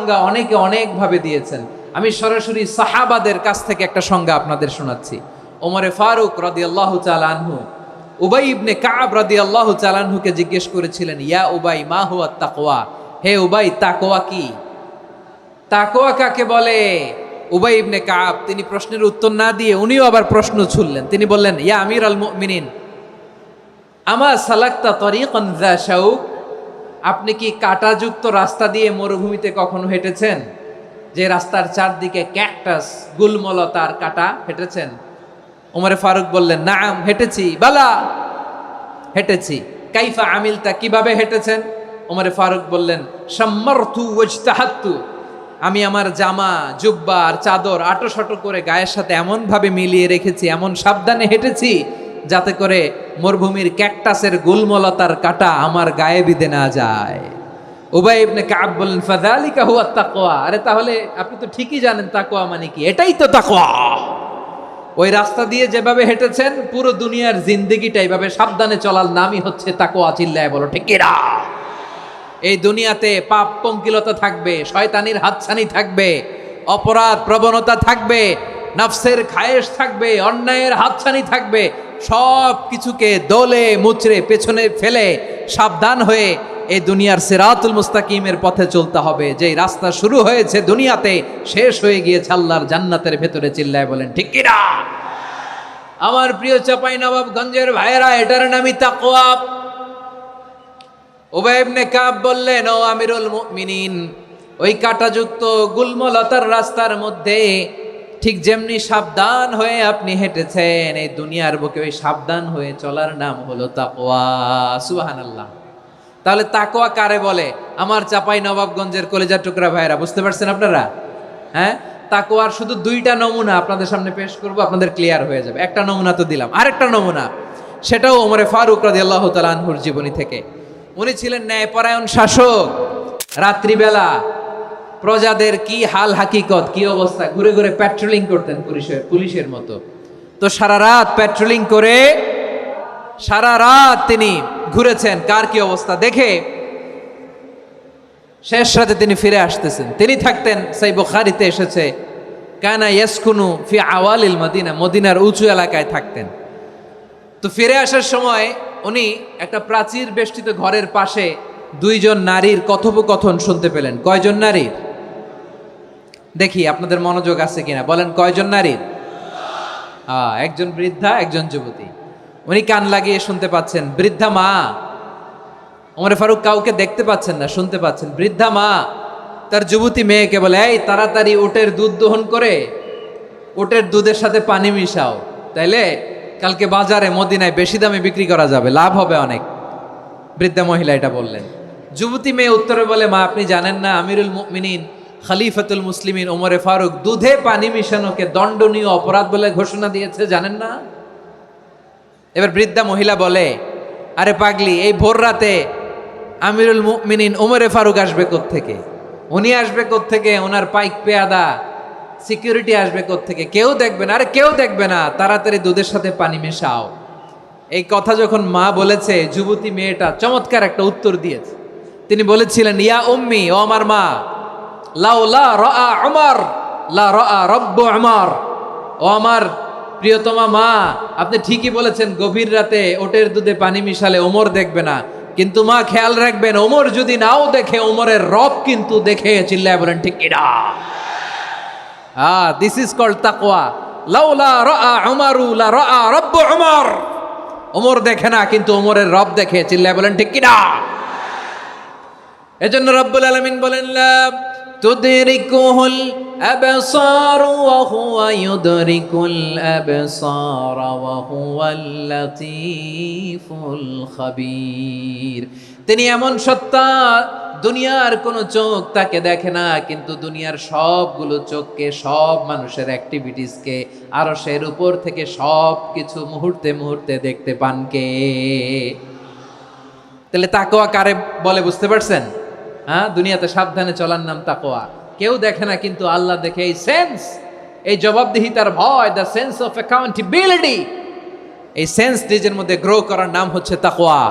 সংজ্ঞা অনেকে অনেকভাবে দিয়েছেন। আমি সরাসরি সাহাবাদের কাছ থেকে একটা সংজ্ঞা আপনাদের শোনাচ্ছি। ওমরে ফারুক রাদিয়াল্লাহু তাআলা আনহু উবাই ইবনে কাব রাদিয়াল্লাহু তাআলা আনহুকে জিজ্ঞেস করেছিলেন, ইয়া উবাই মা হুয়া তাকওয়া, হে উবাই তাকওয়া কি? তাকওয়া কাকে বলে? উবাই ইবনে কাব তিনি প্রশ্নের উত্তর না দিয়ে উনিও আবার প্রশ্ন ছুড়লেন। তিনি বললেন, ইয়া আমিরুল মুমিনিন আমা সালাকতা তরিকান যা শাউক, আপনি কি কাঁটাযুক্ত রাস্তা দিয়ে মরুভূমিতে কখনো হেঁটেছেন? যে রাস্তার চারদিকে ক্যাকটাস, গুলমলতার কাঁটা, হেঁটেছেন? ওমরে ফারুক বললেন, নাম হেঁটেছি, বালা হেঁটেছি। কাইফা আমিলতা, কিভাবে হেঁটেছেন? ওমরে ফারুক বললেন, শাম্মারতু ওয়াজতাহাত্তু, আমি আমার জামা জুব্বা আর চাদর আটোসাটো করে গায়ের সাথে এমন ভাবে মিলিয়ে রেখেছি, এমন সাবধানে হেঁটেছি যাতে করে মরুভূমির ক্যাকটাসের গুলমলতার কাঁটা আমার গায়ে বিঁধে না যায়। উবাই ইবনে কাব বললেন, ফাযালিকা হুয়া তাকওয়া, আরে তাহলে আপনি তো ঠিকই জানেন তাকওয়া মানে কি, এটাই তো তাকওয়া। ওই রাস্তা দিয়ে যেভাবে হেঁটেছেন পুরো দুনিয়ার জিন্দেগিটা এইভাবে সাবধানে চলার নামই হচ্ছে তাকওয়া। চিল্লায় বলো ঠিক কিনা? এই দুনিয়াতে পাপ পঙ্কিলতা থাকবে, শয়তানির হাতছানি থাকবে, অপরাধ প্রবণতা থাকবে, নফসের খায়েশ থাকবে, অন্যায়ের হাতছানি থাকবে, সব কিছুকে দোলে মুচড়ে পেছনে ফেলে সাবধান হয়ে এই দুনিয়ার সিরাতুল মুস্তাকিমের পথে চলতে হবে। যেই রাস্তা শুরু হয়েছে দুনিয়াতে শেষ হয়ে গিয়েছে আল্লাহর জান্নাতের ভেতরে। চিল্লায় বলেন ঠিক কিনা? আমার প্রিয় চাঁপাইনবাবগঞ্জের ভাইয়েরা, এটার নামই তাকওয়া। উবাই ইবনে কাব বললেন, ও আমিরুল মুমিনিন, ওই কাঁটাযুক্ত গুলমলতার রাস্তার মধ্যে ঠিক যেমনি সাবধান হয়ে আপনি হেঁটেছেন, এই দুনিয়ার বুকে ওই সাবধান হয়ে চলার নাম হলো তাকওয়া। সুবহানাল্লাহ। তাহলে তাকওয়া কারে বলে? আমার চাঁপাইনবাবগঞ্জের কলেজার টুকরা ভাইয়েরা, বুঝতে পারছেন আপনারা? হ্যাঁ, তাকওয়ার শুধু দুইটা নমুনা আপনাদের সামনে পেশ করব, আপনাদের ক্লিয়ার হয়ে যাবে। একটা নমুনা তো দিলাম, আরেকটা নমুনা, সেটাও ওমরে ফারুক রাদিয়াল্লাহু তাআলা আনহুর জীবনী থেকে। উনি ছিলেন ন্যায়পরায়ণ শাসক। রাত্রিবেলা প্রজাদের কি হাল হাকিকত, কি অবস্থা, ঘুরে ঘুরে প্যাট্রোলিং করতেন পুলিশের মতো। তো সারা রাত প্যাট্রোলিং করে সারা রাত তিনি ঘুরেছেন কার কি অবস্থা দেখে। শেষ রাতে তিনি ফিরে আসতেছেন। তিনি থাকতেন, সেই বুখারীতে এসেছে, কানা ইয়াসকুনু ফি আওয়ালিল মদিনা, মদিনার উঁচু এলাকায় থাকতেন। তো ফিরে আসার সময় উনি একটা প্রাচীর বেষ্টিত ঘরের পাশে দুইজন নারীর কথোপকথন শুনতে পেলেন। কয়জন নারীর? দেখি আপনাদের মনোযোগ আছে কিনা, বলেন কয়জন নারীর? একজন বৃদ্ধা, একজন যুবতী। উনি কান লাগিয়ে শুনতে পাচ্ছেন। বৃদ্ধা মা, ওমরে ফারুক কাউকে দেখতে পাচ্ছেন না, শুনতে পাচ্ছেন। বৃদ্ধা মা তার যুবতী মেয়েকে বলে, এই তাড়াতাড়ি উটের দুধ দহন করে উটের দুধের সাথে পানি মিশাও, তাইলে কালকে বাজারে মদিনায় বেশি দামে বিক্রি করা যাবে, লাভ হবে অনেক। বৃদ্ধা মহিলা এটা বললেন। যুবতী মেয়ে উত্তরে বলে, মা আপনি জানেন না আমিরুল মুমিনিন খলিফাতুল মুসলিমিন ওমরে ফারুক দুধে পানি মিশানোকে দণ্ডনীয় অপরাধ বলে ঘোষণা দিয়েছে, জানেন না? এবার বৃদ্ধা মহিলা বলে, আরে পাগলি, এই ভোর রাতে আমিরুল মুমিনিন ওমরে ফারুক আসবে কোত্থেকে? উনি আসবে কোত্থেকে? ওনার পাইক পেয়াদা সিকিউরিটি আসবে কোত্থেকে? কেউ দেখবে না। আরে কেউ দেখবে না, তাড়াতাড়ি দুধের সাথে পানি মেশাও। এই কথা যখন মা বলেছে, যুবতী মেয়েটা চমৎকার একটা উত্তর দিয়েছে। তিনি বলেছিলেন, ইয়া উম্মি, ও আমার মা, লাউলা রাআ উমর লা রাআ রব্বু উমর, ও আমার প্রিয়তমা মা, আপনি ঠিকই বলেছেন, গভীর রাতে ওটের দুধে পানি মিশালে ওমর দেখবে না, কিন্তু মা খেয়াল রাখবেন, ওমর যদি নাও দেখে, ওমরের রব কিন্তু দেখে। চিল্লায় বলেন ঠিক কিনা? দিস ইজ কল্ড তাকওয়া। লাউলা রাআ উমরু লা রাআ রব্বু উমর, ওমর দেখে না কিন্তু ওমরের রব দেখে। চিল্লায় বলেন ঠিক কিনা? এজন্য রব্বুল আলামিন বলেন, লা তুদরিকুহুল আবসার ওয়া হুয়া ইউদরিকুল আবসার ওয়া হুয়াল লাতীফুল খাবীর। তিনি এমন সত্তা, দুনিয়ার কোনো চোখ তাকে দেখে না, কিন্তু দুনিয়ার সবগুলো চোখকে, সব মানুষের অ্যাক্টিভিটিসকে আরশের উপর থেকে সব কিছু মুহূর্তে মুহূর্তে দেখতে পান কে? তাহলে তাকওয়া কারে বলে বুঝতে পারছেন? দুনিয়াতে সাবধানে চলার নাম তাকওয়া। কেউ দেখে না কিন্তু আল্লাহ দেখে। এই সেন্স, এই জবাবদিহিতার ভয়, দ্য সেন্স অফ অ্যাকাউন্টেবিলিটি, এই সেন্স নিজের মধ্যে গ্রো করার নাম হচ্ছে তাকওয়া।